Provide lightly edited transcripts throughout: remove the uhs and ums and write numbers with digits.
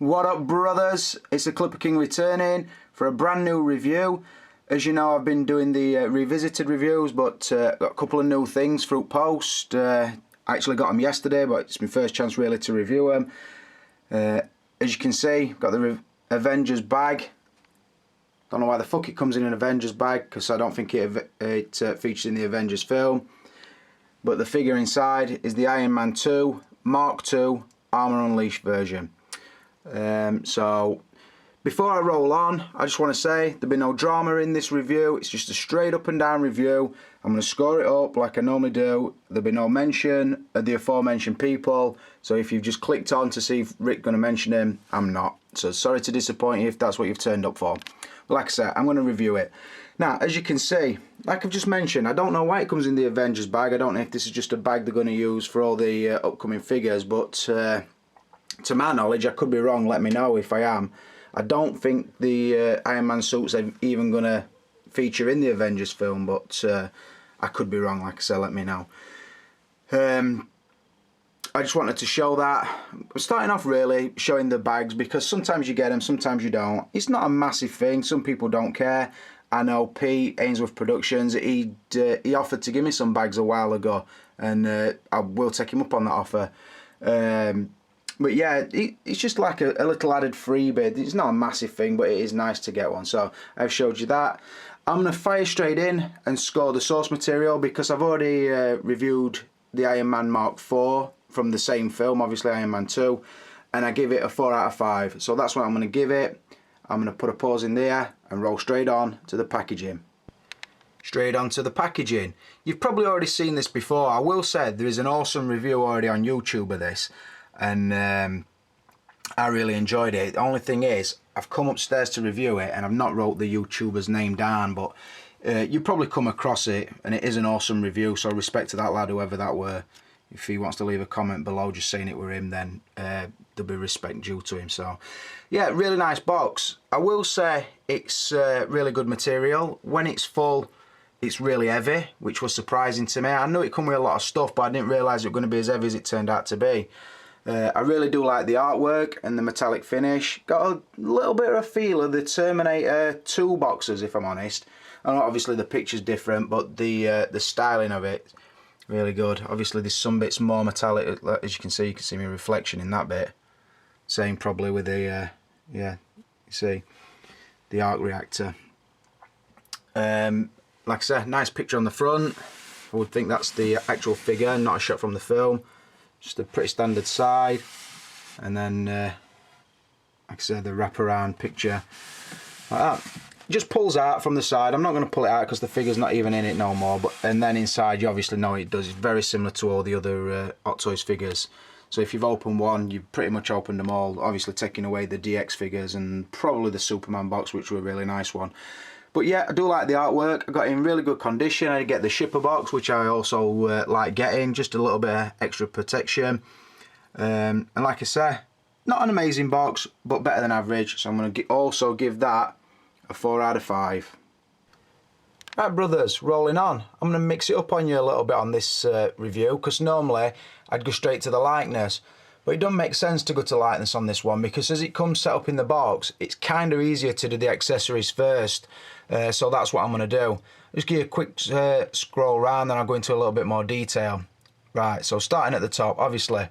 What up, brothers? It's the Clipper King returning for a brand new review. As you know, I've been doing the revisited reviews, but got a couple of new things through post. I actually got them yesterday, but it's my first chance really to review them. As you can see, got the Avengers bag. Don't know why the fuck it comes in an Avengers bag, because I don't think it features in the Avengers film. But the figure inside is the Ironman 2 Mark II Armour Unleashed version. So before I roll on, I just want to say there'll be no drama in this review. It's just a straight up and down review. I'm going to score it up like I normally do. There'll be no mention of the aforementioned people. So if you've just clicked on to see if Rick's going to mention him, I'm not. So sorry to disappoint you if that's what you've turned up for. But like I said, I'm going to review it. Now, as you can see, like I've just mentioned, I don't know why it comes in the Avengers bag. I don't know if this is just a bag they're going to use for all the upcoming figures, but to my knowledge, I could be wrong, let me know if I am. I don't think the Iron Man suits are even going to feature in the Avengers film, but I could be wrong, like I said, let me know. I just wanted to show that. I'm starting off really showing the bags, because sometimes you get them, sometimes you don't. It's not a massive thing, some people don't care. I know Pete, Ainsworth Productions, he offered to give me some bags a while ago, and I will take him up on that offer. But yeah, it's just like a little added freebie. It's not a massive thing, but it is nice to get one. So I've showed you that. I'm going to fire straight in and score the source material, because I've already reviewed the Iron Man Mark IV from the same film, obviously Iron Man 2, and I give it a 4 out of 5. So that's what I'm going to give it. I'm going to put a pause in there and roll straight on to the packaging. Straight on to the packaging. You've probably already seen this before. I will say there is an awesome review already on YouTube of this, and I really enjoyed it. The only thing is, I've come upstairs to review it and I've not wrote the YouTuber's name down, but you probably come across it, and it is an awesome review, so respect to that lad, whoever that were. If he wants to leave a comment below just saying it were him, then there'll be respect due to him. So yeah, really nice box. I will say it's really good material. When it's full, it's really heavy, which was surprising to me. I knew it come with a lot of stuff, but I didn't realise it was going to be as heavy as it turned out to be. I really do like the artwork and the metallic finish. Got a little bit of a feel of the Terminator 2 boxes, if I'm honest. And obviously the picture's different, but the styling of it, really good. Obviously there's some bits more metallic, as you can see my reflection in that bit. Same probably with the, yeah, you see, the arc reactor. Like I said, nice picture on the front. I would think that's the actual figure, not a shot from the film. Just a pretty standard side, and then like I said, the wraparound picture like that. It just pulls out from the side. I'm not going to pull it out because the figure's not even in it no more, but and then inside you obviously know it does. It's very similar to all the other Hot Toys figures. So if you've opened one, you've pretty much opened them all, obviously taking away the DX figures and probably the Superman box, which were a really nice one. But yeah, I do like the artwork. I got it in really good condition. I get the shipper box, which I also like getting, just a little bit of extra protection. And like I say, not an amazing box, but better than average. So I'm going to also give that a 4 out of 5. Right, brothers, rolling on. I'm going to mix it up on you a little bit on this review, because normally I'd go straight to the likeness. But it doesn't make sense to go to likeness on this one, because as it comes set up in the box, it's kind of easier to do the accessories first. So that's what I'm going to do. Just give you a quick scroll around, then I'll go into a little bit more detail. Right, so starting at the top, obviously,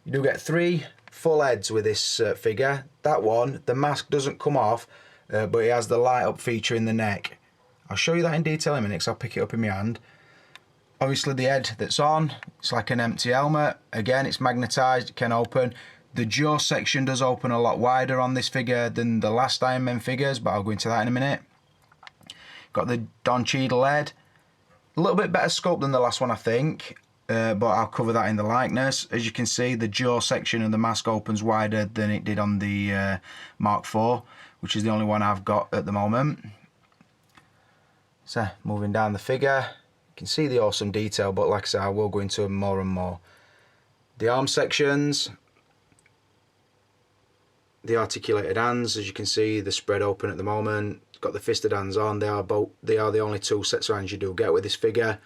you do get 3 full heads with this figure. That one, the mask doesn't come off, but it has the light up feature in the neck. I'll show you that in detail in a minute, because I'll pick it up in my hand. Obviously the head that's on, it's like an empty helmet. Again, it's magnetised, it can open. The jaw section does open a lot wider on this figure than the last Iron Man figures, but I'll go into that in a minute. Got the Don Cheadle head. A little bit better sculpt than the last one, I think, but I'll cover that in the likeness. As you can see, the jaw section of the mask opens wider than it did on the Mark IV, which is the only one I've got at the moment. So, moving down the figure. You can see the awesome detail, but like I said, I will go into more and more. The arm sections, the articulated hands, as you can see, they're spread open at the moment. Got the fisted hands on. They are the only 2 sets of hands you do get with this figure.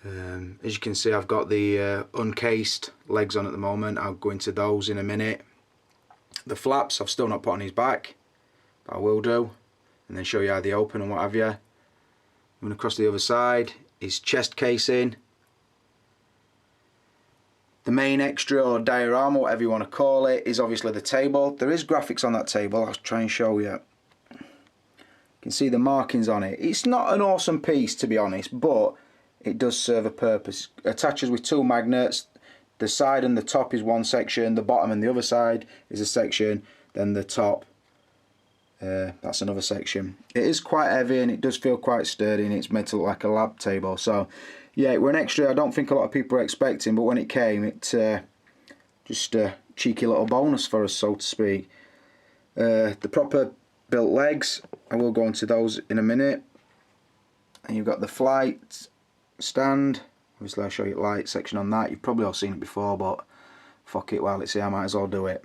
As you can see, I've got the uncased legs on at the moment. I'll go into those in a minute. The flaps I've still not put on his back, but I will do, and then show you how they open and what have you. Moving across the other side, his chest casing. The main extra or diorama, whatever you want to call it, is obviously the table. There is graphics on that table, I'll try and show you. You can see the markings on it. It's not an awesome piece, to be honest, but it does serve a purpose. It attaches with 2 magnets. The side and the top is one section, the bottom and the other side is a section, then the top, that's another section. It is quite heavy and it does feel quite sturdy, and it's meant to look like a lab table. So yeah, it were an extra I don't think a lot of people were expecting, but when it came, it just a cheeky little bonus for us, so to speak. The proper built legs, I will go into those in a minute. And you've got the flight stand. Obviously I'll show you the light section on that. You've probably all seen it before, but fuck it while it's here, I might as well do it.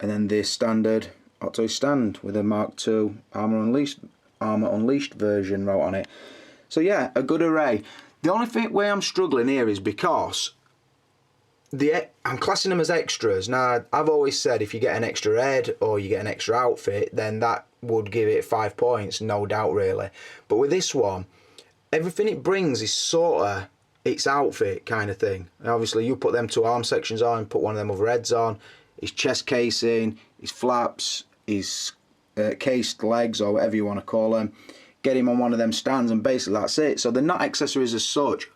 And then the standard Hot Toys stand with a Mark II Armour Unleashed version wrote on it. So yeah, a good array. The only way I'm struggling here is because I'm classing them as extras. Now, I've always said if you get an extra head or you get an extra outfit, then that would give it 5 points, no doubt really. But with this one, everything it brings is sort of its outfit kind of thing. And obviously you put them 2 arm sections on, put one of them other heads on, his chest casing, his flaps, his cased legs or whatever you want to call them, get him on one of them stands, and basically that's it. So they're not accessories as such,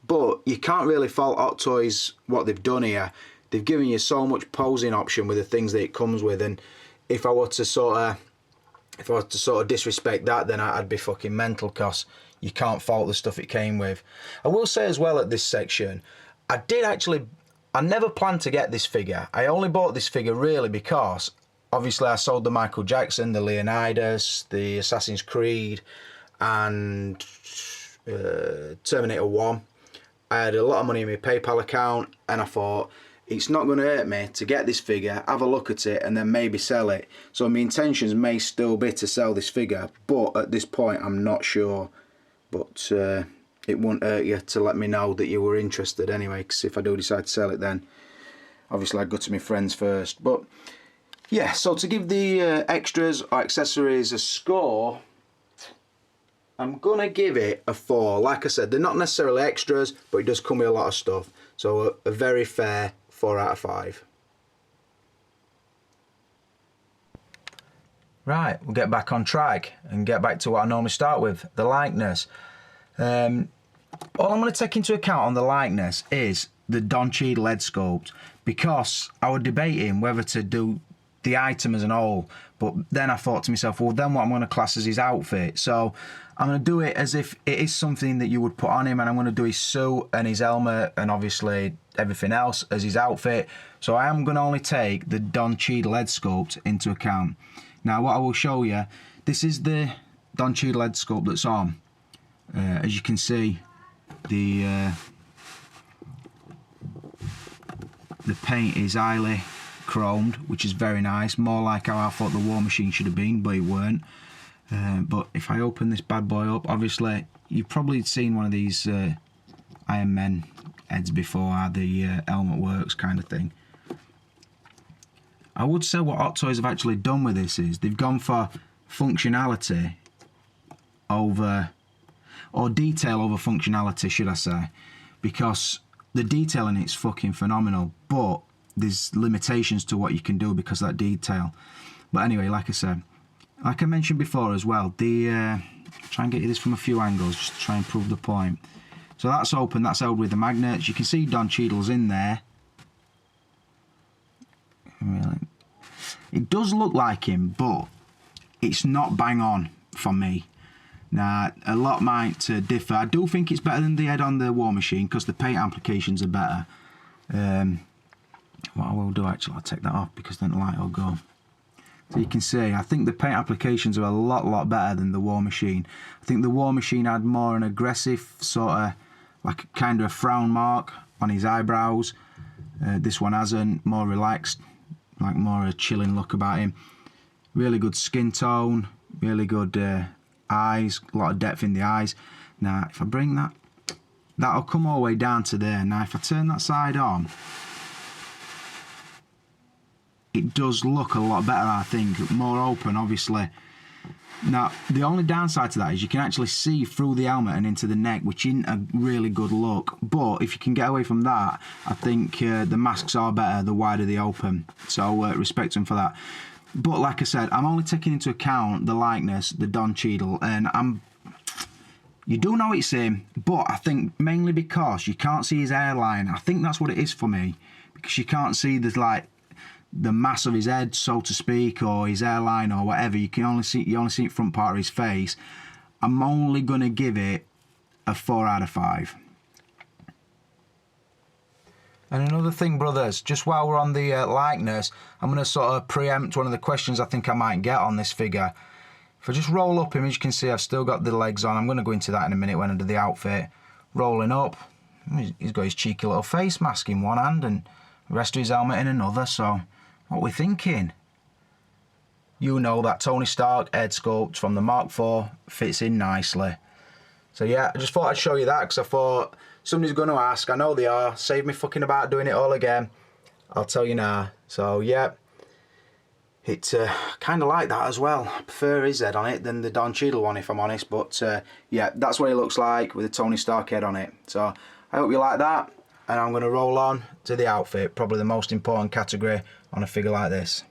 but you can't really fault Hot Toys what they've done here. They've given you so much posing option with the things that it comes with, and if I were to sort of disrespect that, then I'd be fucking mental, cause you can't fault the stuff it came with. I will say as well at this section, I never planned to get this figure. I only bought this figure really because obviously I sold the Michael Jackson, the Leonidas, the Assassin's Creed and Terminator 1. I had a lot of money in my PayPal account and I thought it's not going to hurt me to get this figure, have a look at it and then maybe sell it. So my intentions may still be to sell this figure, but at this point I'm not sure. But it won't hurt you to let me know that you were interested anyway, because if I do decide to sell it, then obviously I'd go to my friends first. But yeah, so to give the extras or accessories a score, I'm going to give it a 4. Like I said, they're not necessarily extras, but it does come with a lot of stuff. So a very fair 4 out of 5. Right, we'll get back on track and get back to what I normally start with, the likeness. All I'm going to take into account on the likeness is the Don Cheadle head sculpt, because I was debating whether to do the item as an whole, but then I thought to myself, well then what I'm going to class as his outfit. So I'm going to do it as if it is something that you would put on him, and I'm going to do his suit and his helmet and obviously everything else as his outfit. So I am going to only take the Don Cheadle head sculpt into account. Now what I will show you, this is the Don Cheadle head sculpt that's on. As you can see, the paint is highly chromed, which is very nice, more like how I thought the War Machine should have been, but it weren't. But if I open this bad boy up, obviously you've probably seen one of these Ironman heads before, how the helmet works kind of thing. I would say what Hot Toys have actually done with this is they've gone for functionality over, or detail over functionality, should I say, because the detail in it's fucking phenomenal, but there's limitations to what you can do because of that detail. But anyway, like I said, like I mentioned before as well, try and get you this from a few angles just to try and prove the point. So that's open, that's held with the magnets. You can see Don Cheadle's in there. Really, it does look like him, but it's not bang on for me. Now, a lot might differ. I do think it's better than the head on the War Machine because the paint applications are better. What I will do actually, I'll take that off because then the light will go. So you can see, I think the paint applications are a lot better than the War Machine. I think the War Machine had more an aggressive sort of, like kind of a frown mark on his eyebrows. This one hasn't, more relaxed, like more a chilling look about him. Really good skin tone, really good eyes, a lot of depth in the eyes. Now if I bring that, that'll come all the way down to there. Now if I turn that side on, it does look a lot better, I think. More open, obviously. Now, the only downside to that is you can actually see through the helmet and into the neck, which isn't a really good look. But if you can get away from that, I think the masks are better the wider they open. So respect them for that. But like I said, I'm only taking into account the likeness, the Don Cheadle, and you do know it's him, but I think mainly because you can't see his hairline. I think that's what it is for me, because you can't see the mass of his head, so to speak, or his hairline or whatever. You only see the front part of his face. I'm only gonna give it a 4 out of 5. And another thing, brothers, just while we're on the likeness, I'm gonna sort of preempt one of the questions I think I might get on this figure. If I just roll up him, as you can see, I've still got the legs on. I'm gonna go into that in a minute when I do the outfit. Rolling up, he's got his cheeky little face mask in one hand and the rest of his helmet in another, so what we're thinking? You know that Tony Stark head sculpt from the Mark IV fits in nicely. So yeah, I just thought I'd show you that because I thought somebody's going to ask. I know they are. Save me fucking about doing it all again. I'll tell you now. So yeah, it's kind of like that as well. I prefer his head on it than the Don Cheadle one, if I'm honest. But yeah, that's what he looks like with the Tony Stark head on it. So I hope you like that. And I'm going to roll on to the outfit, probably the most important category on a figure like this.